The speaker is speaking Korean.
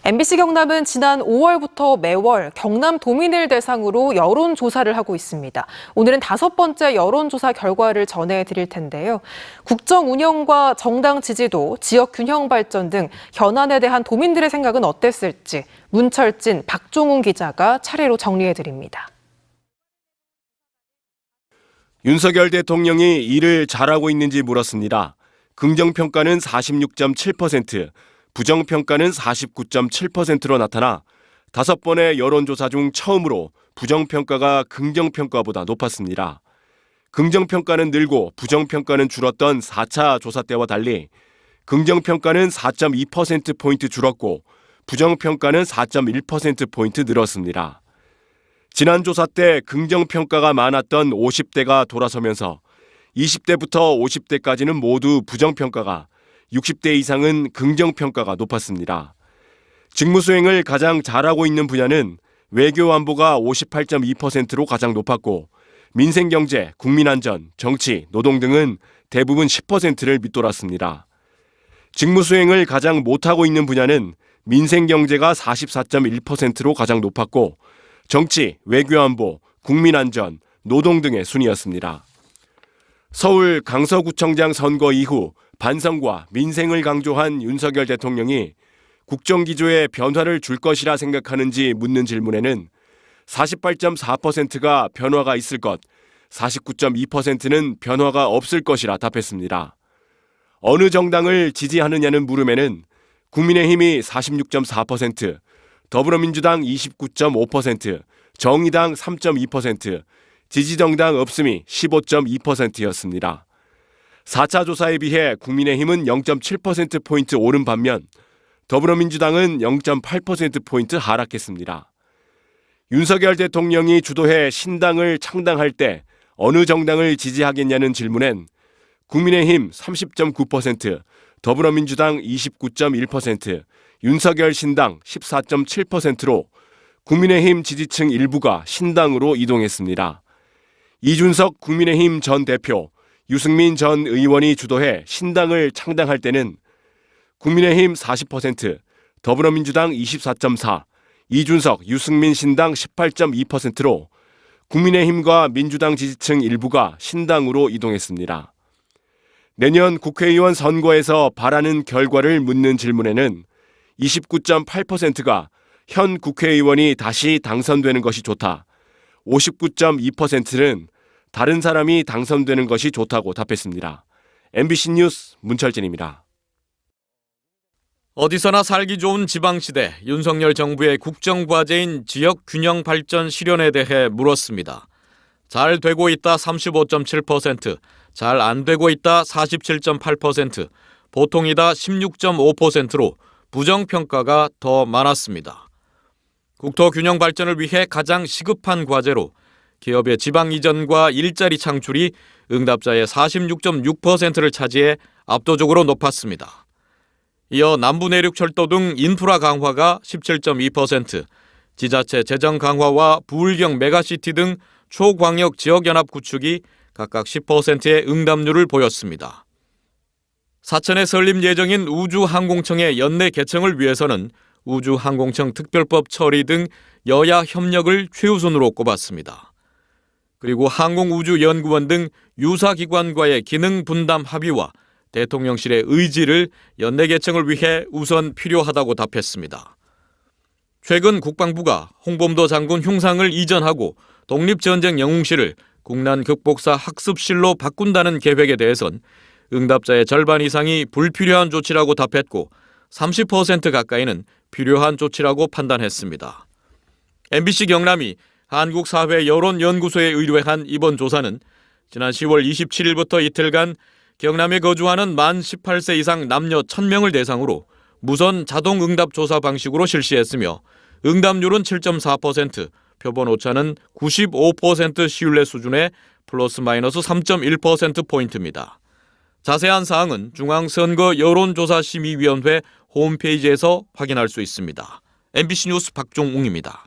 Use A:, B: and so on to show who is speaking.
A: MBC 경남은 지난 5월부터 매월 경남 도민을 대상으로 여론조사를 하고 있습니다. 오늘은 5번째 여론조사 결과를 전해드릴 텐데요. 국정 운영과 정당 지지도, 지역 균형 발전 등 현안에 대한 도민들의 생각은 어땠을지 문철진, 박종훈 기자가 차례로 정리해드립니다.
B: 윤석열 대통령이 일을 잘하고 있는지 물었습니다. 긍정평가는 46.7%, 부정평가는 49.7%로 나타나 5번의 여론조사 중 처음으로 부정평가가 긍정평가보다 높았습니다. 긍정평가는 늘고 부정평가는 줄었던 4차 조사 때와 달리 긍정평가는 4.2%포인트 줄었고 부정평가는 4.1%포인트 늘었습니다. 지난 조사 때 긍정평가가 많았던 50대가 돌아서면서 20대부터 50대까지는 모두 부정평가가, 60대 이상은 긍정평가가 높았습니다. 직무 수행을 가장 잘하고 있는 분야는 외교 안보가 58.2%로 가장 높았고 민생경제, 국민안전, 정치, 노동 등은 대부분 10%를 밑돌았습니다. 직무 수행을 가장 못하고 있는 분야는 민생경제가 44.1%로 가장 높았고 정치, 외교안보, 국민안전, 노동 등의 순이었습니다. 서울 강서구청장 선거 이후 반성과 민생을 강조한 윤석열 대통령이 국정기조에 변화를 줄 것이라 생각하는지 묻는 질문에는 48.4%가 변화가 있을 것, 49.2%는 변화가 없을 것이라 답했습니다. 어느 정당을 지지하느냐는 물음에는 국민의힘이 46.4%, 더불어민주당 29.5%, 정의당 3.2%, 지지정당 없음이 15.2%였습니다. 4차 조사에 비해 국민의힘은 0.7%포인트 오른 반면 더불어민주당은 0.8%포인트 하락했습니다. 윤석열 대통령이 주도해 신당을 창당할 때 어느 정당을 지지하겠냐는 질문엔 국민의힘 30.9%, 더불어민주당 29.1%, 윤석열 신당 14.7%로 국민의힘 지지층 일부가 신당으로 이동했습니다. 이준석 국민의힘 전 대표, 유승민 전 의원이 주도해 신당을 창당할 때는 국민의힘 40%, 더불어민주당 24.4%, 이준석, 유승민 신당 18.2%로 국민의힘과 민주당 지지층 일부가 신당으로 이동했습니다. 내년 국회의원 선거에서 바라는 결과를 묻는 질문에는 29.8%가 현 국회의원이 다시 당선되는 것이 좋다, 59.2%는 다른 사람이 당선되는 것이 좋다고 답했습니다. MBC 뉴스 문철진입니다.
C: 어디서나 살기 좋은 지방시대, 윤석열 정부의 국정과제인 지역균형 발전 실현에 대해 물었습니다. 잘 되고 있다 35.7%, 잘 안 되고 있다 47.8%, 보통이다 16.5%로 부정평가가 더 많았습니다. 국토균형 발전을 위해 가장 시급한 과제로 기업의 지방 이전과 일자리 창출이 응답자의 46.6%를 차지해 압도적으로 높았습니다. 이어 남부내륙철도 등 인프라 강화가 17.2%, 지자체 재정 강화와 부울경 메가시티 등 초광역 지역연합 구축이 각각 10%의 응답률을 보였습니다. 사천에 설립 예정인 우주항공청의 연내 개청을 위해서는 우주항공청 특별법 처리 등 여야 협력을 최우선으로 꼽았습니다. 그리고 항공우주연구원 등 유사기관과의 기능 분담 합의와 대통령실의 의지를 연내 개청을 위해 우선 필요하다고 답했습니다. 최근 국방부가 홍범도 장군 흉상을 이전하고 독립전쟁 영웅실을 국난 극복사 학습실로 바꾼다는 계획에 대해선 응답자의 절반 이상이 불필요한 조치라고 답했고 30% 가까이는 필요한 조치라고 판단했습니다. MBC 경남이 한국사회여론연구소에 의뢰한 이번 조사는 지난 10월 27일부터 이틀간 경남에 거주하는 만 18세 이상 남녀 1000명을 대상으로 무선 자동 응답 조사 방식으로 실시했으며 응답률은 7.4%, 표본 오차는 95% 신뢰 수준의 플러스 마이너스 3.1%포인트입니다. 자세한 사항은 중앙선거여론조사심의위원회 홈페이지에서 확인할 수 있습니다. MBC 뉴스 박종웅입니다.